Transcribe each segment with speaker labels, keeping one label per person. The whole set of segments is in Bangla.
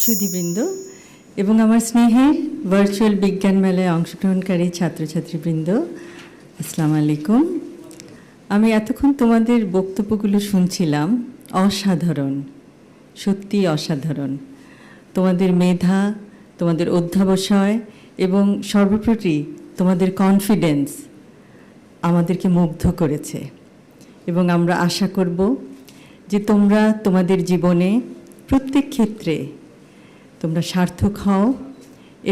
Speaker 1: সুধীবৃন্দ এবং আমার স্নেহের ভার্চুয়াল বিজ্ঞান মেলায় অংশগ্রহণকারী ছাত্রছাত্রীবৃন্দ, আসসালামু আলাইকুম। আমি এতক্ষণ তোমাদের বক্তব্যগুলো শুনছিলাম। অসাধারণ, সত্যি অসাধারণ। তোমাদের মেধা, তোমাদের অধ্যবসায় এবং সর্বোপরি তোমাদের কনফিডেন্স আমাদেরকে মুগ্ধ করেছে এবং আমরা আশা করব যে তোমরা তোমাদের জীবনে প্রত্যেক ক্ষেত্রে তোমরা সার্থক হও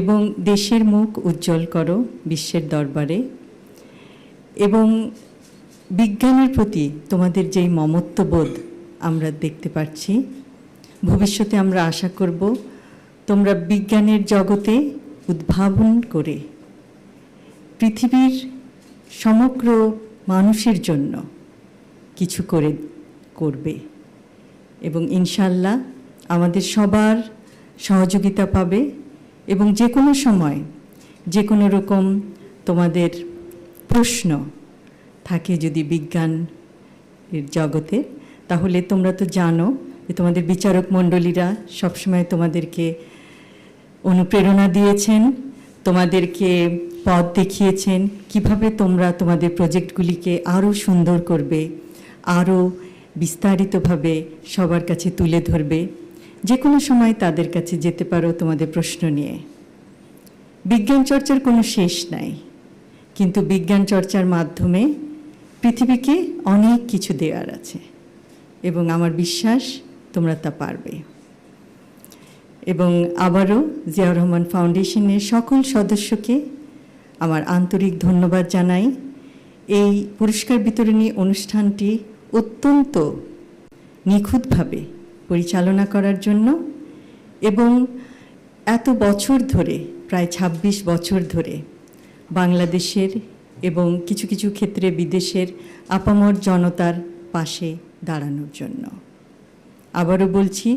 Speaker 1: এবং দেশের মুখ উজ্জ্বল করো বিশ্বের দরবারে। এবং বিজ্ঞানের প্রতি তোমাদের যেই মমত্ববোধ আমরা দেখতে পাচ্ছি, ভবিষ্যতে আমরা আশা করব তোমরা বিজ্ঞানের জগতে উদ্ভাবন করে পৃথিবীর সমগ্র মানুষের জন্য কিছু করবে এবং ইনশাল্লাহ আমাদের সবার সহযোগিতা পাবে। এবং যে কোনো সময় যে কোনো রকম তোমাদের প্রশ্ন থাকে যদি বিজ্ঞানের জগতে, তাহলে তোমরা তো জানো যে তোমাদের বিচারক মণ্ডলীরা সবসময় তোমাদেরকে অনুপ্রেরণা দিয়েছেন, তোমাদেরকে পথ দেখিয়েছেন কিভাবে তোমরা তোমাদের প্রজেক্টগুলিকে আরও সুন্দর করবে, আরও বিস্তারিতভাবে সবার কাছে তুলে ধরবে। যে কোনো সময় তাদের কাছে যেতে পারো তোমাদের প্রশ্ন নিয়ে। বিজ্ঞান চর্চার কোনো শেষ নাই, কিন্তু বিজ্ঞান চর্চার মাধ্যমে পৃথিবীকে অনেক কিছু দেওয়ার আছে এবং আমার বিশ্বাস তোমরা তা পারবে। এবং আবারও জিয়াউর রহমান ফাউন্ডেশনের সকল সদস্যকে আমার আন্তরিক ধন্যবাদ জানাই। এই পুরস্কার বিতরণী অনুষ্ঠানটি অত্যন্ত নিখুঁতভাবে পরিচালনা করার জন্য এবং এত বছর ধরে, প্রায় ২৬ বছর ধরে বাংলাদেশের এবং কিছু কিছু ক্ষেত্রে বিদেশের আপামর জনতার পাশে দাঁড়ানোর জন্য। আবারও বলছি,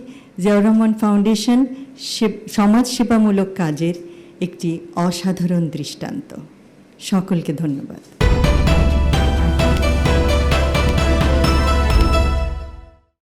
Speaker 1: জিয়াউর রহমান ফাউন্ডেশন সমাজসেবামূলক কাজের একটি অসাধারণ দৃষ্টান্ত। সকলকে ধন্যবাদ।